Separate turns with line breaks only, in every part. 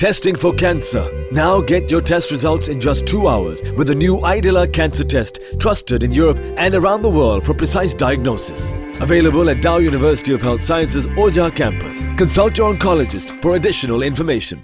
Testing for cancer. Now get your test results in just 2 hours with the new Idela Cancer Test, trusted in Europe and around the world for precise diagnosis. Available at Dow University of Health Sciences, Oja campus. Consult your oncologist for additional information.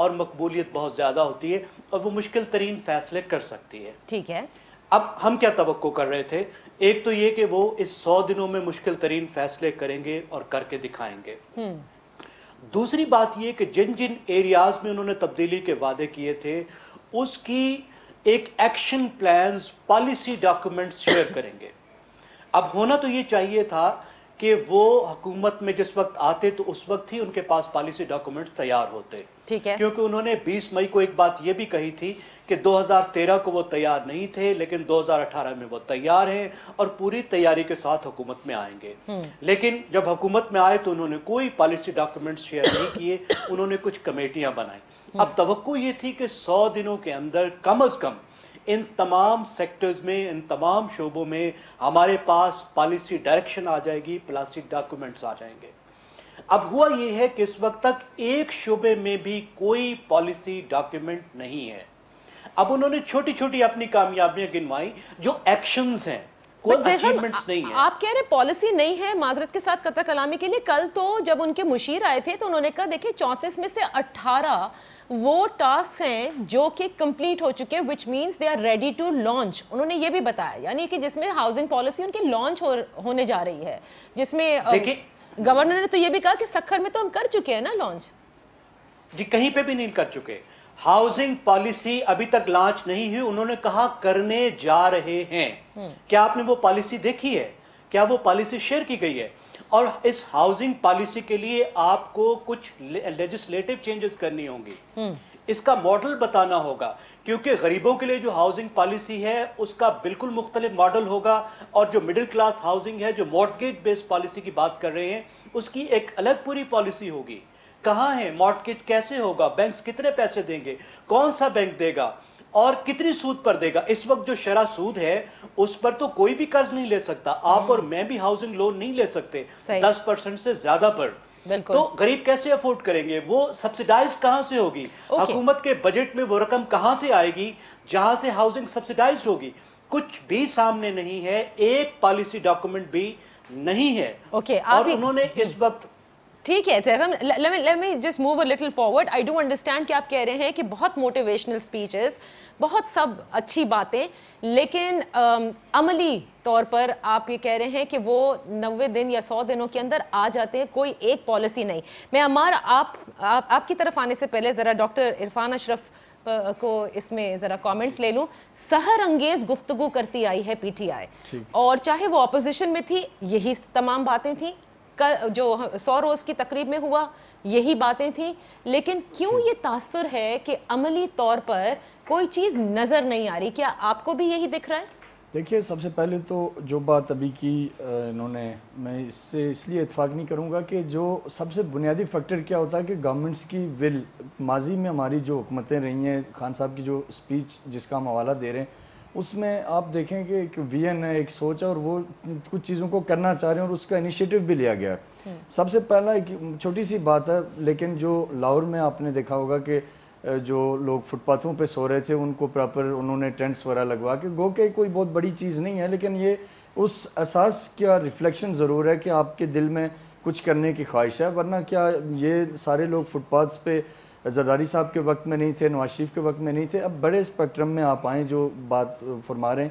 اور مقبولیت بہت زیادہ ہوتی ہے اور وہ مشکل ترین فیصلے کر سکتی ہے.
ٹھیک ہے.
اب ہم کیا توقع کر رہے تھے؟ ایک تو یہ کہ وہ اس 100 دنوں میں مشکل ترین فیصلے کریں گے اور کر کے دکھائیں گے. دوسری بات یہ کہ جن جن ایریاز میں انہوں نے تبدیلی کے وعدے کیے تھے اس کی ایک action plans, policy documents share کریں گے. اب ہونا تو یہ چاہیے تھا کہ وہ حکومت میں جس وقت آتے تو اس وقت ہی ان کے پاس پالیسی ڈاکومنٹس تیار ہوتے.
ٹھیک ہے.
کیونکہ انہوں نے 20 مئی کو ایک بات یہ بھی کہی تھی کہ 2013 کو وہ تیار نہیں تھے لیکن 2018 میں وہ تیار ہیں اور پوری تیاری کے ساتھ حکومت میں آئیں گے. لیکن جب حکومت میں آئے تو انہوں نے کوئی پالیسی ڈاکومنٹس شیئر نہیں کیے، انہوں نے کچھ کمیٹیاں بنائیں. اب توقع یہ تھی کہ 100 دنوں کے اندر کم از کم ان تمام سیکٹرز میں، ان تمام شعبوں میں ہمارے پاس پالیسی ڈائریکشن آ جائے گی، پالیسی ڈاکومنٹس آ جائیں گے. اب ہوا یہ ہے کہ اس وقت تک ایک شعبے میں بھی کوئی پالیسی ڈاکیومنٹ نہیں ہے. اب انہوں نے چھوٹی چھوٹی اپنی کامیابیاں گنوائی جو ایکشنز ہیں، کوئی اچیومنٹس نہیں ہیں.
آپ کہہ رہے پالیسی نہیں ہے، معذرت کے ساتھ قطع کلامی کے لیے. کل تو جب ان کے مشیر آئے تھے تو انہوں نے کہا دیکھیں 34 میں سے 18 وہ ٹاسک ہیں جو کہ کمپلیٹ ہو چکے which means they are ready to launch. انہوں نے یہ بھی بتایا یعنی کہ جس میں ہاؤسنگ پالیسی ان کی لانچ ہونے جا رہی ہے، جس میں گورنر نے تو یہ بھی کہا کہ سکھر میں تو ہم کر چکے ہیں نا لانچ.
جی کہیں پہ بھی نہیں کر چکے. ہاؤسنگ پالیسی ابھی تک لانچ نہیں ہوئی، انہوں نے کہا کرنے جا رہے ہیں. کیا آپ نے وہ پالیسی دیکھی ہے؟ کیا وہ پالیسی شیئر کی گئی ہے؟ اور اس ہاؤسنگ پالیسی کے لیے آپ کو کچھ لیجسلیٹو چینجز کرنی ہوں گی، اس کا ماڈل بتانا ہوگا، کیونکہ غریبوں کے لیے جو ہاؤسنگ پالیسی ہے اس کا بالکل مختلف ماڈل ہوگا، اور جو مڈل کلاس ہاؤسنگ ہے، جو مارٹگیج بیس پالیسی کی بات کر رہے ہیں، اس کی ایک الگ پوری پالیسی ہوگی. کہاں ہے مارٹگیج، کیسے ہوگا، بینکس کتنے پیسے دیں گے، کون سا بینک دے گا اور کتنی سود پر دے گا. اس وقت جو شرح سود ہے اس پر تو کوئی بھی قرض نہیں لے سکتا. آپ اور میں بھی ہاؤسنگ لون نہیں لے سکتے 10% سے زیادہ پر. تو غریب کیسے افورڈ کریں گے؟ وہ سبسیڈائز کہاں سے ہوگی؟ حکومت کے بجٹ میں وہ رقم کہاں سے آئے گی جہاں سے ہاؤسنگ سبسیڈائزڈ ہوگی؟ کچھ بھی سامنے نہیں ہے، ایک پالیسی ڈاکومنٹ بھی نہیں ہے. اور انہوں نے اس وقت
ٹھیک ہے let me just move a little forward. I do understand کہ آپ کہہ رہے ہیں کہ بہت موٹیویشنل سپیچز، بہت سب اچھی باتیں، لیکن عملی طور پر آپ یہ کہہ رہے ہیں کہ وہ 90 دن یا 100 دنوں کے اندر آ جاتے ہیں، کوئی ایک پالیسی نہیں. میں عمار آپ کی طرف آنے سے پہلے ذرا ڈاکٹر عرفان اشرف کو اس میں ذرا کامنٹس لے لوں. سحر انگیز گفتگو کرتی آئی ہے پی ٹی آئی، اور چاہے وہ اپوزیشن میں تھی یہی تمام باتیں تھیں، جو 100 روز کی تقریب میں ہوا یہی باتیں تھیں، لیکن کیوں یہ تاثر ہے کہ عملی طور پر کوئی چیز نظر نہیں آ رہی؟ کیا آپ کو بھی یہی دکھ رہا ہے؟
دیکھیے سب سے پہلے تو جو بات ابھی کی انہوں نے، میں اس سے اس لیے اتفاق نہیں کروں گا کہ جو سب سے بنیادی فیکٹر کیا ہوتا ہے کہ گورنمنٹس کی ول. ماضی میں ہماری جو حکومتیں رہی ہیں، خان صاحب کی جو اسپیچ جس کا ہم حوالہ دے رہے ہیں اس میں آپ دیکھیں کہ ایک ویژن ہے، ایک سوچ ہے، اور وہ کچھ چیزوں کو کرنا چاہ رہے ہیں اور اس کا انیشیٹو بھی لیا گیا ہے. سب سے پہلا ایک چھوٹی سی بات ہے، لیکن جو لاہور میں آپ نے دیکھا ہوگا کہ جو لوگ فٹ پاتھوں پہ سو رہے تھے ان کو پراپر انہوں نے ٹینٹس وغیرہ لگوا کے، گو کہ کوئی بہت بڑی چیز نہیں ہے، لیکن یہ اس احساس کا ریفلیکشن ضرور ہے کہ آپ کے دل میں کچھ کرنے کی خواہش ہے. ورنہ کیا یہ سارے لوگ فٹ پاتھس پہ زرداری صاحب کے وقت میں نہیں تھے، نواز شریف کے وقت میں نہیں تھے. اب بڑے اسپیکٹرم میں آپ آئیں جو بات فرما رہے ہیں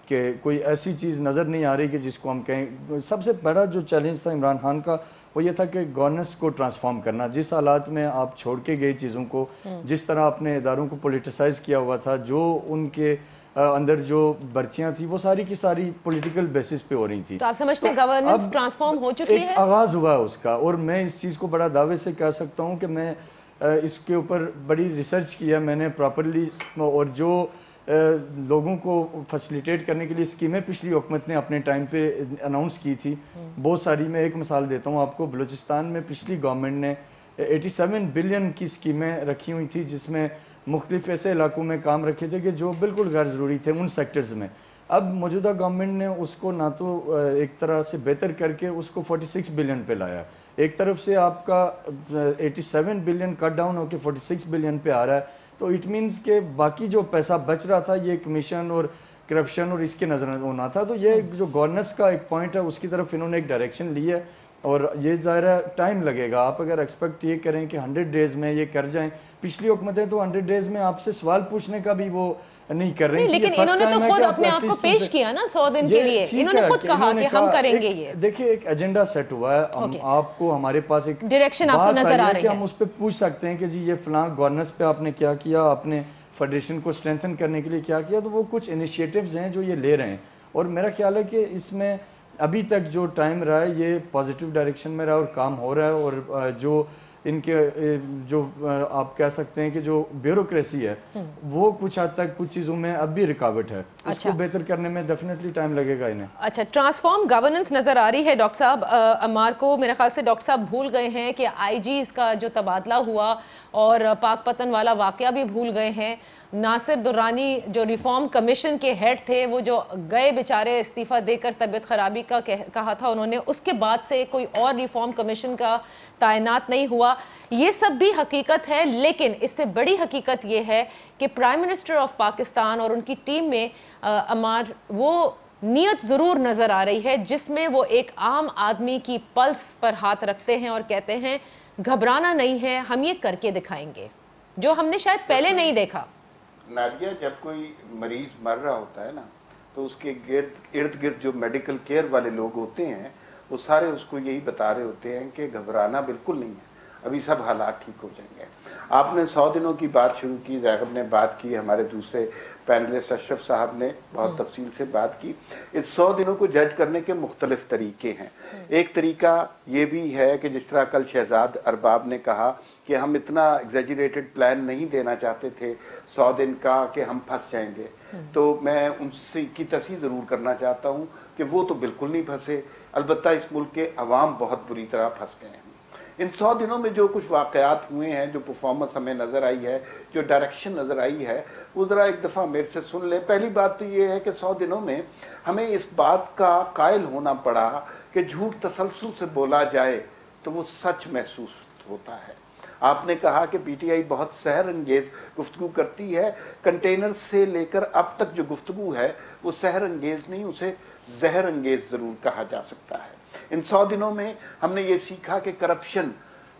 کہ کوئی ایسی چیز نظر نہیں آ رہی کہ جس کو ہم کہیں. سب سے بڑا جو چیلنج تھا عمران خان کا وہ یہ تھا کہ گورننس کو ٹرانسفارم کرنا. جس حالات میں آپ چھوڑ کے گئی چیزوں کو، جس طرح آپ نے اداروں کو پولیٹیسائز کیا ہوا تھا، جو ان کے اندر جو بھرتیاں تھیں وہ ساری کی ساری پولیٹیکل بیسس پہ ہو رہی تھی.
تو آپ سمجھتے ہیں گورننس ٹرانسفارم ہو چکی ہے؟
ایک آغاز ہوا ہے اس کا، اور میں اس چیز کو بڑا دعوے سے کہہ سکتا ہوں کہ میں اس کے اوپر بڑی ریسرچ کیا میں نے پراپرلی، اور جو لوگوں کو فیسیلیٹیٹ کرنے کے لیے اسکیمیں پچھلی حکومت نے اپنے ٹائم پہ اناؤنس کی تھی بہت ساری. میں ایک مثال دیتا ہوں آپ کو. بلوچستان میں پچھلی گورنمنٹ نے 87 بلین کی اسکیمیں رکھی ہوئی تھی جس میں مختلف ایسے علاقوں میں کام رکھے تھے کہ جو بالکل غیر ضروری تھے ان سیکٹرز میں. اب موجودہ گورنمنٹ نے اس کو نہ تو ایک طرح سے بہتر کر کے اس کو 46 بلین پہ لایا. ایک طرف سے آپ کا 87 بلین کٹ ڈاؤن ہو کے 46 بلین پہ آ رہا ہے، تو اٹ مینس کہ باقی جو پیسہ بچ رہا تھا یہ کمیشن اور کرپشن اور اس کے نظر ہونا تھا. تو یہ جو گورننس کا ایک پوائنٹ ہے اس کی طرف انہوں نے ایک ڈائریکشن لی ہے. اور یہ ظاہر ہے ٹائم لگے گا. آپ اگر ایکسپیکٹ یہ کریں کہ 100 ڈیز میں یہ کر جائیں, پچھلی حکومتیں تو 100 ڈیز میں آپ سے سوال پوچھنے کا بھی وہ نہیں کر رہی.
لیکن انہوں نے تو خود اپنے آپ کو پیش کیا نا 100 دن کے لیے, انہوں نے خود کہا کہ ہم کریں گے. یہ
دیکھیں ایک ایجنڈا سیٹ ہوا ہے, آپ کو ہمارے پاس ایک
ڈائریکشن آپ کو نظر آ رہی ہے,
ہم اس پہ پوچھ سکتے ہیں کہ جی یہ فلاں گورننس پہ آپ نے کیا کیا, آپ نے فیڈریشن کو اسٹرینتھن کرنے کے لیے کیا کیا. تو وہ کچھ انیشیٹوز ہیں جو یہ لے رہے ہیں, اور میرا خیال ہے کہ اس میں ابھی تک جو ٹائم رہا ہے یہ پازیٹیو ڈائریکشن میں رہا اور کام ہو رہا ہے. اور جو ان کے جو آپ کہہ سکتے ہیں کہ جو بیوروکریسی ہے وہ کچھ حد تک کچھ چیزوں میں اب بھی رکاوٹ ہے, اس کو بہتر کرنے میں ڈیفینیٹلی ٹائم لگے گا انہیں.
اچھا, ٹرانسفارم گورننس نظر آ رہی ہے ڈاکٹر صاحب. عمار کو میرے خیال سے ڈاکٹر صاحب بھول گئے ہیں کہ آئی جیز کا جو تبادلہ ہوا اور پاک پتن والا واقعہ بھی بھول گئے ہیں. ناصر درانی جو ریفارم کمیشن کے ہیڈ تھے, وہ جو گئے بیچارے استعفیٰ دے کر طبیعت خرابی کا کہا تھا انہوں نے, اس کے بعد سے کوئی اور ریفارم کمیشن کا تعینات نہیں ہوا. یہ سب بھی حقیقت ہے, لیکن اس سے بڑی حقیقت یہ ہے کہ پرائم منسٹر آف پاکستان اور ان کی ٹیم میں عمار وہ نیت ضرور نظر آ رہی ہے جس میں وہ ایک عام آدمی کی پلس پر ہاتھ رکھتے ہیں اور کہتے ہیں گھبرانا نہیں ہے, ہم یہ کر کے دکھائیں گے, جو ہم نے شاید پہلے نہیں دیکھا.
نادیہ, جب کوئی مریض مر رہا ہوتا ہے نا تو اس کے ارد گرد جو میڈیکل کیئر والے لوگ ہوتے ہیں وہ سارے اس کو یہی بتا رہے ہوتے ہیں کہ گھبرانا بالکل نہیں ہے, ابھی سب حالات ٹھیک ہو جائیں گے. آپ نے 100 دنوں کی بات شروع کی, زیغب نے بات کی, ہمارے دوسرے پینلسٹ اشرف صاحب نے بہت تفصیل سے بات کی. اس 100 دنوں کو جج کرنے کے مختلف طریقے ہیں. ایک طریقہ یہ بھی ہے کہ جس طرح کل شہزاد ارباب نے کہا کہ ہم اتنا ایگزیجریٹڈ پلان نہیں دینا چاہتے تھے 100 دن کا کہ ہم پھنس جائیں گے, تو میں ان سے کی تصحیح ضرور کرنا چاہتا ہوں کہ وہ تو بالکل نہیں پھنسے, البتہ اس ملک کے عوام بہت بری طرح پھنس گئے ہیں. ان 100 دنوں میں جو کچھ واقعات ہوئے ہیں, جو پرفارمنس ہمیں نظر آئی ہے, جو ڈائریکشن نظر آئی ہے, وہ ذرا ایک دفعہ میرے سے سن لیں. پہلی بات تو یہ ہے کہ 100 دنوں میں ہمیں اس بات کا قائل ہونا پڑا کہ جھوٹ تسلسل سے بولا جائے تو وہ سچ محسوس ہوتا ہے. آپ نے کہا کہ پی ٹی آئی بہت سحر انگیز گفتگو کرتی ہے, کنٹینر سے لے کر اب تک جو گفتگو ہے وہ سحر انگیز نہیں, اسے زہر انگیز ضرور کہا جا سکتا ہے. ان 100 دنوں میں ہم نے یہ سیکھا کہ کرپشن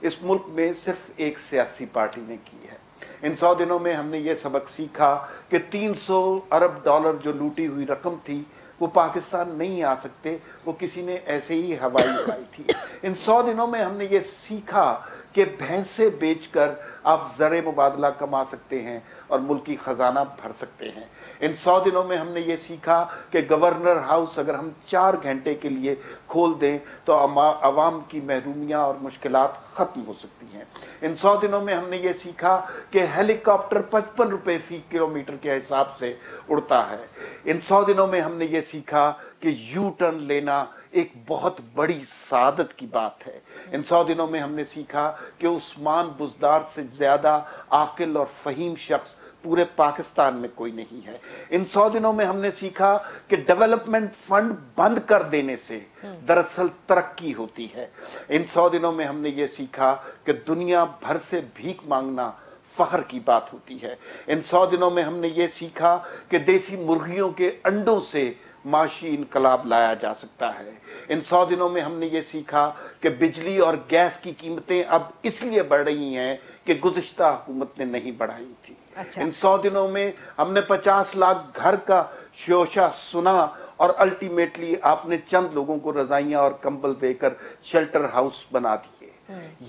اس ملک میں صرف ایک سیاسی پارٹی نے کی ہے. ان 100 دنوں میں ہم نے یہ سبق سیکھا کہ 300 ارب ڈالر جو لوٹی ہوئی رقم تھی وہ پاکستان نہیں آ سکتے, وہ کسی نے ایسے ہی ہوائی اڑائی تھی. ان 100 دنوں میں ہم نے یہ سیکھا کہ بھینسیں بیچ کر آپ زر مبادلہ کما سکتے ہیں اور ملکی خزانہ بھر سکتے ہیں. ان 100 دنوں میں ہم نے یہ سیکھا کہ گورنر ہاؤس اگر ہم 4 گھنٹے کے لیے کھول دیں تو عوام کی محرومیاں اور مشکلات ختم ہو سکتی ہیں. ان 100 دنوں میں ہم نے یہ سیکھا کہ ہیلی کاپٹر 55 روپے فی کلومیٹر کے حساب سے اڑتا ہے. ان 100 دنوں میں ہم نے یہ سیکھا کہ یو ٹرن لینا ایک بہت بڑی سعادت کی بات ہے. ان 100 دنوں میں ہم نے سیکھا کہ عثمان بزدار سے زیادہ عاقل اور فہیم شخص پورے پاکستان میں کوئی نہیں ہے. ان 100 دنوں میں ہم نے سیکھا کہ ڈیولپمنٹ فنڈ بند کر دینے سے دراصل ترقی ہوتی ہے. ان 100 دنوں میں ہم نے یہ سیکھا کہ دنیا بھر سے بھیک مانگنا فخر کی بات ہوتی ہے. ان 100 دنوں میں ہم نے یہ سیکھا کہ دیسی مرغیوں کے انڈوں سے معاشی انقلاب لایا جا سکتا ہے. ان 100 دنوں میں ہم نے یہ سیکھا کہ بجلی اور گیس کی قیمتیں اب اس لیے بڑھ رہی ہیں کہ گزشتہ حکومت نے نہیں بڑھائی تھی. ان 100 دنوں میں ہم نے 50 لاکھ گھر کا شوشہ سنا اور الٹیمیٹلی آپ نے چند لوگوں کو رضائیاں اور کمبل دے کر شیلٹر ہاؤس بنا دیے.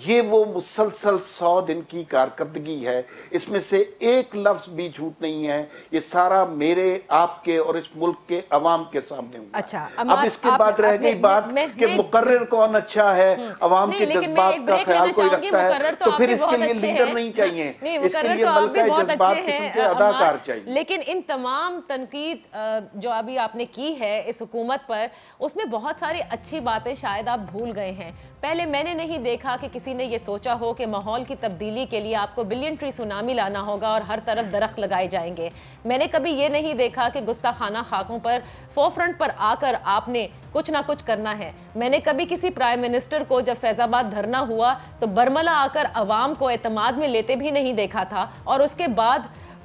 یہ وہ مسلسل 100 دن کی کارکردگی ہے, اس میں سے ایک لفظ بھی جھوٹ نہیں ہے. یہ سارا میرے, آپ کے اور اس ملک کے عوام کے سامنے ہوا.
اچھا,
اب اس کے بعد رہ گئی بات کہ مقرر کون اچھا ہے, عوام کے جذبات کا خیال کوئی رکھتا ہے تو پھر اس کے لیے لیڈر نہیں چاہیے, اس کے لیے ملکہ جذبات قسم کے اداکار چاہیے.
لیکن ان تمام تنقید جو ابھی آپ نے کی ہے اس حکومت پر, اس میں بہت ساری اچھی باتیں شاید آپ بھول گئے ہیں. پہلے میں نے نہیں دیکھا کہ کسی نے یہ سوچا ہو کہ ماحول کی تبدیلی کے لیے آپ کو بلین ٹری سونامی لانا ہوگا اور ہر طرف درخت لگائے جائیں گے. میں نے کبھی یہ نہیں دیکھا کہ گستاخانہ خاکوں پر فور فرنٹ پر آ کر آپ نے کچھ نہ کچھ کرنا ہے. میں نے کبھی کسی پرائم منسٹر کو جب فیض آباد دھرنا ہوا تو برملا آ کر عوام کو اعتماد میں لیتے بھی نہیں دیکھا تھا, اور اس کے بعد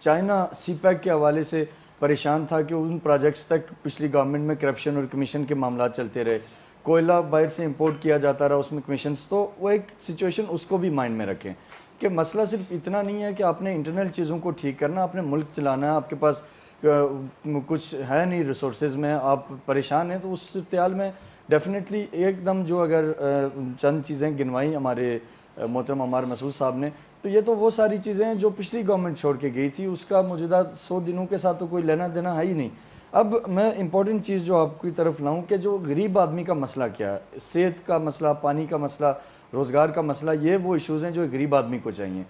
چائنا سی پیک کے حوالے سے پریشان تھا کہ ان پروجیکٹس تک پچھلی گورنمنٹ میں کرپشن اور کمیشن کے معاملات چلتے رہے, کوئلہ باہر سے امپورٹ کیا جاتا رہا, اس میں کمیشنز, تو وہ ایک سچویشن اس کو بھی مائنڈ میں رکھیں کہ مسئلہ صرف اتنا نہیں ہے کہ آپ نے انٹرنل چیزوں کو ٹھیک کرنا, آپ نے ملک چلانا ہے, آپ کے پاس کچھ ہے نہیں ریسورسز میں, آپ پریشان ہیں, تو اس صورتحال میں ڈیفینیٹلی ایک دم جو اگر چند چیزیں گنوائی ہمارے محترم عمار مسعود صاحب نے, تو یہ تو وہ ساری چیزیں ہیں جو پچھلی گورنمنٹ چھوڑ کے گئی تھی, اس کا موجودہ 100 دنوں کے ساتھ تو کوئی لینا دینا ہے ہی نہیں. اب میں امپورٹنٹ چیز جو آپ کی طرف لاؤں کہ جو غریب آدمی کا مسئلہ کیا ہے, صحت کا مسئلہ, پانی کا مسئلہ, روزگار کا مسئلہ, یہ وہ ایشوز ہیں جو غریب آدمی کو چاہیے.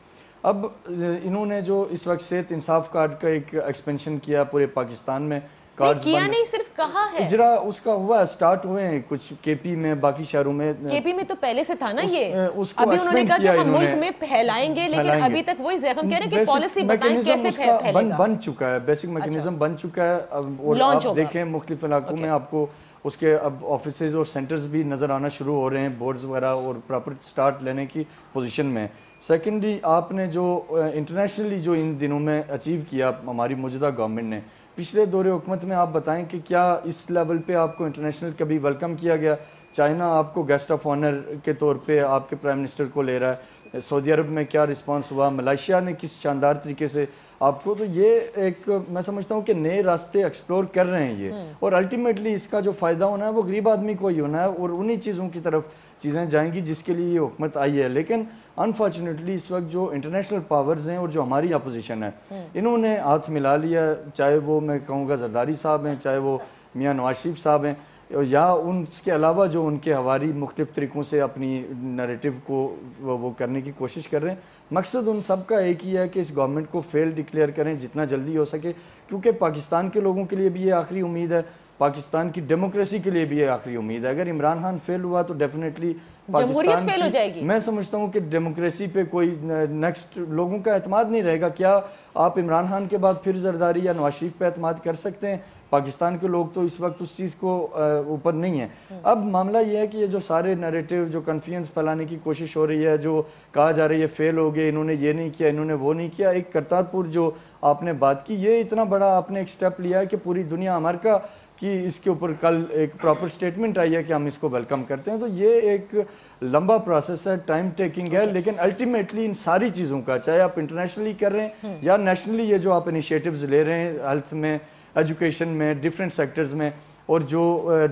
اب انہوں نے جو اس وقت صحت انصاف کارڈ کا ایک ایکسپینشن کیا پورے پاکستان میں, کارڈز
کیا نہیں صرف کہا ہے,
اجرا اس کا ہوا ہے, سٹارٹ ہوئے ہیں کچھ کے پی میں, باقی شہروں میں.
کے پی میں تو پہلے سے تھا نا یہ, ابھی انہوں نے کہا کہ ہم ملک میں پھیلائیں گے, لیکن ابھی تک وہی ہم کہہ رہے ہیں کہ پالیسی بتائیں کیسے پھیلے گا.
بن چکا ہے, بیسک میکنزم بن چکا ہے, اور آپ دیکھیں مختلف علاقوں میں آپ کو اس کے اب آفیسز اور سینٹرز بھی نظر آنا شروع ہو رہے ہیں, بورڈز وغیرہ, اور پراپر سٹارٹ لینے کی پوزیشن میں. سیکنڈلی آپ نے جو انٹرنیشنلی جو ان دنوں میں اچیو کیا ہماری موجودہ گورنمنٹ نے, پچھلے دور حکومت میں آپ بتائیں کہ کیا اس لیول پہ آپ کو انٹرنیشنل کبھی ویلکم کیا گیا؟ چائنا آپ کو گیسٹ آف آنر کے طور پہ آپ کے پرائم منسٹر کو لے رہا ہے, سعودی عرب میں کیا رسپانس ہوا, ملائیشیا نے کس شاندار طریقے سے آپ کو, تو یہ ایک میں سمجھتا ہوں کہ نئے راستے ایکسپلور کر رہے ہیں یہ, اور الٹیمیٹلی اس کا جو فائدہ ہونا ہے وہ غریب آدمی کو ہی ہونا ہے, اور انہی چیزوں کی طرف چیزیں جائیں گی جس کے لیے یہ حکومت آئی ہے. لیکن انفارچونیٹلی اس وقت جو انٹرنیشنل پاورز ہیں اور جو ہماری اپوزیشن ہے, انہوں نے ہاتھ ملا لیا, چاہے وہ میں کہوں گا زرداری صاحب ہیں, چاہے وہ میاں نواز شریف صاحب ہیں, یا ان کے علاوہ جو ان کے ہواری مختلف طریقوں سے اپنی نیریٹو کو وہ کرنے کی کوشش کر رہے ہیں. مقصد ان سب کا ایک ہی ہے کہ اس گورنمنٹ کو فیل ڈکلیئر کریں جتنا جلدی ہو سکے, کیونکہ پاکستان کے لوگوں کے لیے بھی یہ آخری امید ہے, پاکستان کی ڈیموکریسی کے لیے بھی یہ آخری امید ہے. اگر عمران خان فیل ہوا تو ڈیفینیٹلی
جمہوریت فیل ہو جائے گی.
میں سمجھتا ہوں کہ ڈیموکریسی پہ کوئی نیکسٹ لوگوں کا اعتماد نہیں رہے گا. کیا آپ عمران خان کے بعد پھر زرداری یا نواز شریف پہ اعتماد کر سکتے ہیں؟ پاکستان کے لوگ تو اس وقت اس چیز کو اوپر نہیں ہیں. اب معاملہ یہ ہے کہ یہ جو سارے نیریٹو جو کنفیوژن پھیلانے کی کوشش ہو رہی ہے, جو کہا جا رہی ہے فیل ہو گئے, انہوں نے یہ نہیں کیا, انہوں نے وہ نہیں کیا. ایک کرتارپور جو آپ نے بات کی, یہ اتنا بڑا آپ نے ایک سٹیپ لیا ہے کہ پوری دنیا امریکہ کی اس کے اوپر کل ایک پراپر سٹیٹمنٹ آئی ہے کہ ہم اس کو ویلکم کرتے ہیں. تو یہ ایک لمبا پروسیس ہے, ٹائم ٹیکنگ ہے, لیکن الٹیمیٹلی ان ساری چیزوں کا, چاہے آپ انٹرنیشنلی کر رہے ہیں یا نیشنلی یہ جو آپ انیشیٹوز لے رہے ہیں ہیلتھ میں, ایجوکیشن میں, ڈیفرنٹ سیکٹرز میں, اور جو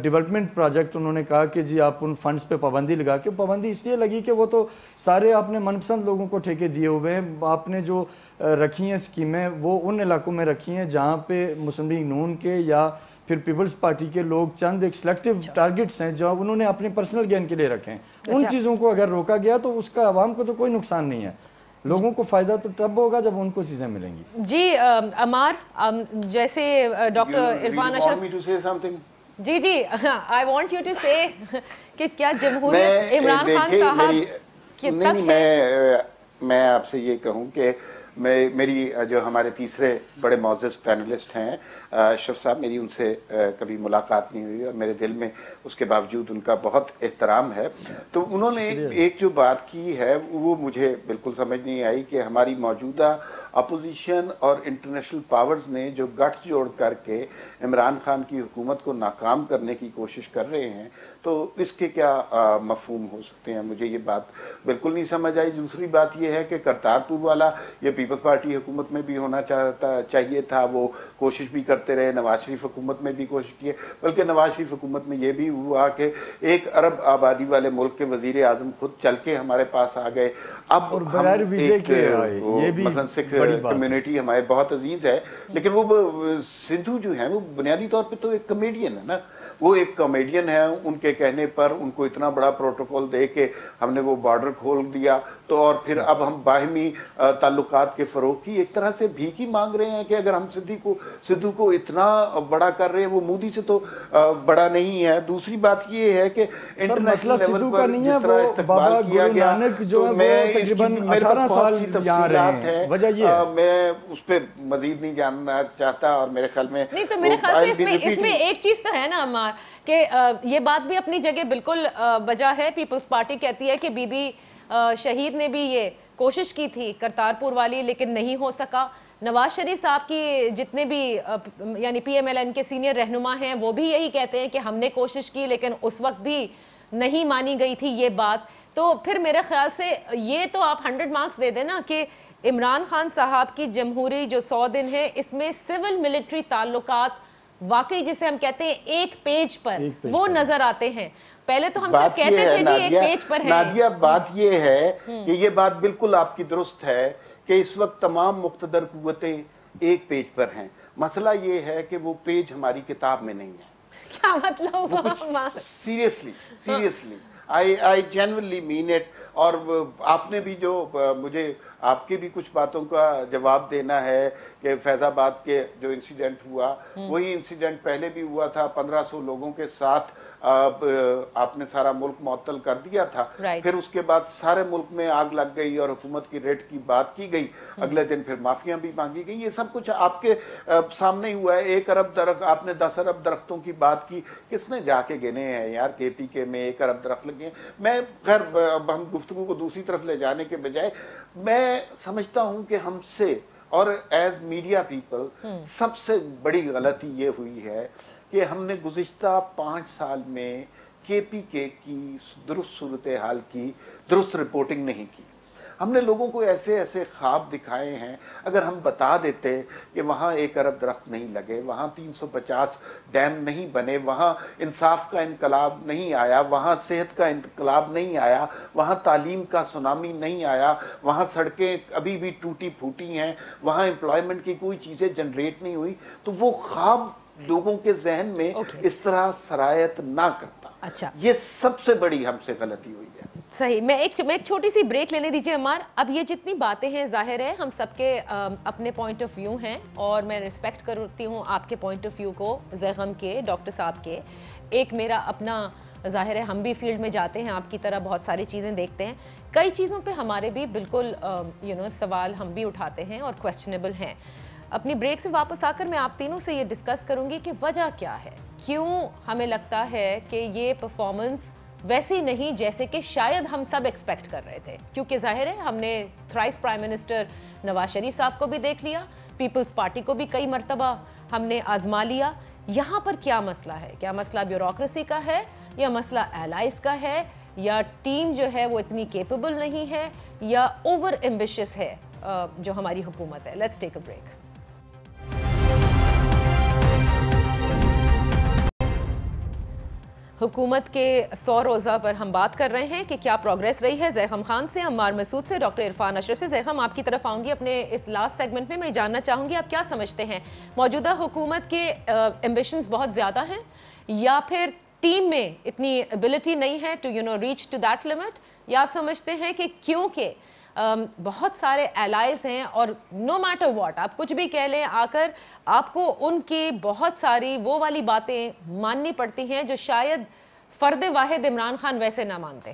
ڈیولپمنٹ پروجیکٹ انہوں نے کہا کہ جی آپ ان فنڈز پہ پابندی لگا کے, پابندی اس لیے لگی کہ وہ تو سارے آپ نے من پسند لوگوں کو ٹھیکے دیے ہوئے ہیں. آپ نے جو رکھی ہیں اسکیمیں وہ ان علاقوں میں رکھی ہیں جہاں پہ مسلم لیگ نون کے یا پھر پیپلز پارٹی کے لوگ چند ایک سلیکٹیو ٹارگٹس ہیں جو انہوں نے اپنے پرسنل گین کے لیے رکھے ہیں. ان چیزوں کو اگر روکا گیا تو اس کا عوام کو تو کوئی نقصان نہیں ہے, لوگوں کو فائدہ تو تب ہوگا جب ان کو چیزیں ملیں گی.
جی عمار, جیسے ڈاکٹر عرفان اشرف, جی جی I want you to say کہ کیا جمہوریت عمران خان صاحب کی تک ہے؟
میں آپ سے یہ کہوں کہ میری جو ہمارے تیسرے بڑے معزز پینلسٹ ہیں اشرف صاحب, میری ان سے کبھی ملاقات نہیں ہوئی اور میرے دل میں اس کے باوجود ان کا بہت احترام ہے. تو انہوں نے ایک جو بات کی ہے وہ مجھے بالکل سمجھ نہیں آئی کہ ہماری موجودہ اپوزیشن اور انٹرنیشنل پاورز نے جو گٹھ جوڑ کر کے عمران خان کی حکومت کو ناکام کرنے کی کوشش کر رہے ہیں, تو اس کے کیا مفہوم ہو سکتے ہیں؟ مجھے یہ بات بالکل نہیں سمجھ آئی. دوسری بات یہ ہے کہ کرتارپور والا یہ پیپلز پارٹی حکومت میں بھی ہونا چاہیے تھا, وہ کوشش بھی کرتے رہے, نواز شریف حکومت میں بھی کوشش کی, بلکہ نواز شریف حکومت میں یہ بھی ہوا کہ 1 ارب آبادی والے ملک کے وزیر اعظم خود چل کے ہمارے پاس آ گئے. اب مثلا سکھ کمیونٹی ہمارے بہت عزیز ہے, لیکن وہ سندھو جو ہیں وہ بنیادی طور پہ تو ایک کمیڈین ہے نا, وہ ایک کامیڈین ہے. ان کے کہنے پر ان کو اتنا بڑا پروٹوکول دے کے ہم نے وہ بارڈر کھول دیا, تو اور پھر اب ہم باہمی تعلقات کے فروغ کی ایک طرح سے بھیک ہی مانگ رہے ہیں کہ اگر ہم سدھو کو اتنا بڑا کر رہے ہیں, وہ مودی سے تو بڑا نہیں ہے. دوسری بات یہ ہے کہ انٹرنیشنل لیول پر جس طرح استقبال کیا گیا, تو میں اس کی میرے پاس بہت سی تفصیلات ہیں, میں اس پہ مزید نہیں جاننا چاہتا. اور میرے خیال میں
نہیں, تو میرے خیال سے اس میں ایک چیز تو ہے نا عمار, کہ یہ بات بھی اپنی جگہ بالکل بجا ہے. پیپلز پارٹی کہتی ہے کہ بی بی شہید نے بھی یہ کوشش کی تھی کرتارپور والی, لیکن نہیں ہو سکا. نواز شریف صاحب کی جتنے بھی یعنی PMLN کے سینئر رہنما ہیں وہ بھی یہی کہتے ہیں کہ ہم نے کوشش کی لیکن اس وقت بھی نہیں مانی گئی تھی یہ بات. تو پھر میرے خیال سے یہ تو آپ 100 مارکس دے دیں نا کہ عمران خان صاحب کی جمہوری جو 100 دن ہے اس میں سول ملٹری تعلقات واقعی جسے ہم کہتے ہیں ایک پیج پر وہ نظر آتے ہیں. پہلے تو ہم سب کہتے تھے جی ایک پیج پر ہے.
نادیہ بات یہ ہے کہ یہ بات بالکل آپ کی درست ہے کہ اس وقت تمام مقتدر قوتیں ایک پیج پر ہیں. مسئلہ یہ ہے کہ وہ پیج ہماری کتاب میں نہیں ہے.
کیا مطلب؟
Seriously I genuinely mean it. اور آپ نے بھی جو مجھے آپ کی بھی کچھ باتوں کا جواب دینا ہے کہ فیض آباد کے جو انسیڈنٹ ہوا وہی انسیڈنٹ پہلے بھی ہوا تھا. 1500 لوگوں کے ساتھ آپ نے سارا ملک معطل کر دیا تھا. پھر اس کے بعد سارے ملک میں آگ لگ گئی اور حکومت کی ریٹ کی بات کی گئی. اگلے دن پھر معافیاں بھی مانگی گئی. یہ سب کچھ آپ کے سامنے ہوا ہے. 1 ارب درخت آپ نے 10 ارب درختوں کی بات کی. کس نے جا کے گنے ہیں یار؟ KPK میں 1 ارب درخت لگے ہیں. میں خیر ہم گفتگو کو دوسری طرف لے جانے کے بجائے میں سمجھتا ہوں کہ ہم سے اور ایز میڈیا پیپل سب سے بڑی غلطی یہ ہوئی ہے کہ ہم نے گزشتہ 5 سال میں KPK کی درست صورتحال کی درست رپورٹنگ نہیں کی. ہم نے لوگوں کو ایسے ایسے خواب دکھائے ہیں. اگر ہم بتا دیتے کہ وہاں 1 ارب درخت نہیں لگے, وہاں 350 ڈیم نہیں بنے, وہاں انصاف کا انقلاب نہیں آیا, وہاں صحت کا انقلاب نہیں آیا, وہاں تعلیم کا سونامی نہیں آیا, وہاں سڑکیں ابھی بھی ٹوٹی پھوٹی ہیں, وہاں امپلائمنٹ کی کوئی چیزیں جنریٹ نہیں ہوئی, تو وہ خواب لوگوں کے ذہن میں اس طرح سرایت نہ کرتا.
اچھا,
یہ سب سے بڑی ہم سے غلطی ہوئی ہے.
صحیح. میں ایک چھوٹی سی بریک لینے دیجیے عمار. اب یہ جتنی باتیں ہیں ظاہر ہے ہم سب کے اپنے پوائنٹ آف ویو ہیں اور میں ریسپیکٹ کرتی ہوں آپ کے پوائنٹ آف ویو کو, زیغم کے, ڈاکٹر صاحب کے. ایک میرا اپنا ظاہر ہے ہم بھی فیلڈ میں جاتے ہیں آپ کی طرح, بہت ساری چیزیں دیکھتے ہیں. کئی چیزوں پہ ہمارے بھی بالکل سوال ہم بھی اٹھاتے ہیں اور کویسچنیبل ہیں. اپنی بریک سے واپس آ کر میں آپ تینوں سے یہ ڈسکس کروں گی کہ وجہ کیا ہے, کیوں ہمیں لگتا ہے کہ یہ پرفارمنس ویسی نہیں جیسے کہ شاید ہم سب ایکسپیکٹ کر رہے تھے. کیونکہ ظاہر ہے ہم نے thrice prime minister Nawaz Sharif صاحب کو بھی دیکھ لیا, پیپلز پارٹی کو بھی کئی مرتبہ ہم نے آزما لیا. یہاں پر کیا مسئلہ ہے؟ کیا مسئلہ بیوروکریسی کا ہے, یا مسئلہ ایلائز کا ہے, یا ٹیم جو ہے وہ اتنی کیپیبل نہیں ہے, یا اوور ایمبیشس ہے جو ہماری حکومت ہے؟ Let's take a break. حکومت کے 100 روزہ پر ہم بات کر رہے ہیں کہ کیا پروگریس رہی ہے. زیغم خان سے, عمار مسعود سے, ڈاکٹر عرفان اشرف سے. زیغم آپ کی طرف آؤں گی اپنے اس لاسٹ سیگمنٹ میں جاننا چاہوں گی آپ کیا سمجھتے ہیں, موجودہ حکومت کے ایمبیشنز بہت زیادہ ہیں, یا پھر ٹیم میں اتنی ایبلٹی نہیں ہے to reach to that limit, یا آپ سمجھتے ہیں کہ کیونکہ بہت سارے ایلائز ہیں اور نو میٹر واٹ آپ کچھ بھی کہہ لیں آ کر آپ کو ان کی بہت ساری وہ والی باتیں ماننی پڑتی ہیں جو شاید فرد واحد عمران خان ویسے نہ مانتے؟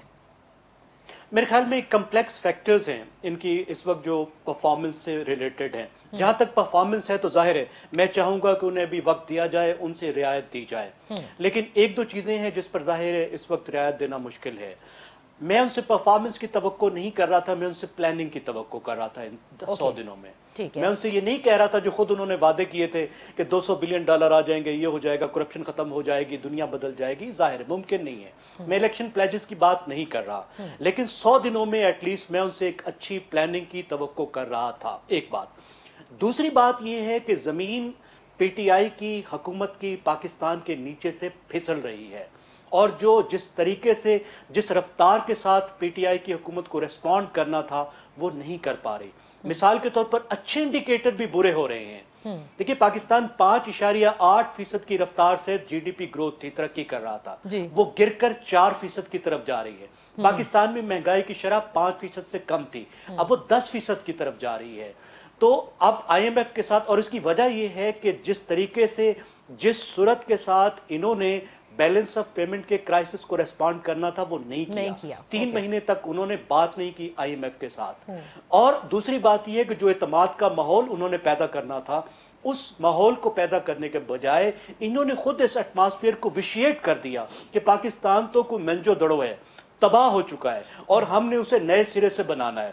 میرے خیال میں کمپلیکس فیکٹرز ہیں ان کی اس وقت جو پرفارمنس سے ریلیٹڈ ہیں. جہاں تک پرفارمنس ہے تو ظاہر ہے میں چاہوں گا کہ انہیں بھی وقت دیا جائے, ان سے رعایت دی جائے, لیکن 1-2 چیزیں ہیں جس پر ظاہر ہے اس وقت رعایت دینا مشکل ہے. میں ان سے پرفارمنس کی توقع نہیں کر رہا تھا, میں ان سے پلاننگ کی توقع کر رہا تھا ان 100 دنوں میں. میں ان سے یہ نہیں کہہ رہا تھا جو خود انہوں نے وعدے کیے تھے کہ $200 بلین آ جائیں گے, یہ ہو جائے گا, کرپشن ختم ہو جائے گی, دنیا بدل جائے گی. ظاہر ہے ممکن نہیں ہے. میں الیکشن پلیجز کی بات نہیں کر رہا, لیکن 100 دنوں میں ایٹ لیسٹ میں ان سے ایک اچھی پلاننگ کی توقع کر رہا تھا. ایک بات. دوسری بات یہ ہے کہ زمین PTI کی حکومت کی پاکستان کے نیچے سے پھسل رہی ہے, اور جس طریقے سے جس رفتار کے ساتھ PTI کی حکومت کو ریسپونڈ کرنا تھا وہ نہیں کر پا رہی. مثال کے طور پر اچھے انڈیکیٹر بھی برے ہو رہے ہیں. دیکھیے پاکستان 5.8% کی رفتار سے GDP گروتھ تھی, ترقی کر رہا تھا, وہ گر کر 4% کی طرف جا رہی ہے. پاکستان میں مہنگائی کی شرح 5% سے کم تھی, اب وہ 10% کی طرف جا رہی ہے. تو اب IMF کے ساتھ, اور اس کی وجہ یہ ہے کہ جس طریقے سے جس صورت کے ساتھ انہوں نے بیلنس آف پیمنٹ کے کرائسس کو ریسپونڈ کرنا تھا وہ نہیں کیا. 3 مہینے تک انہوں نے بات نہیں کی IMF کے ساتھ. اور دوسری بات یہ ہے کہ جو اعتماد کا ماحول انہوں نے پیدا کرنا تھا, اس ماحول کو پیدا کرنے کے بجائے انہوں نے خود اس ایٹماسفیئر کو وشیٹ کر دیا کہ پاکستان تو کوئی منجو دڑو ہے, تباہ ہو چکا ہے, اور ہم نے اسے نئے سرے سے بنانا ہے.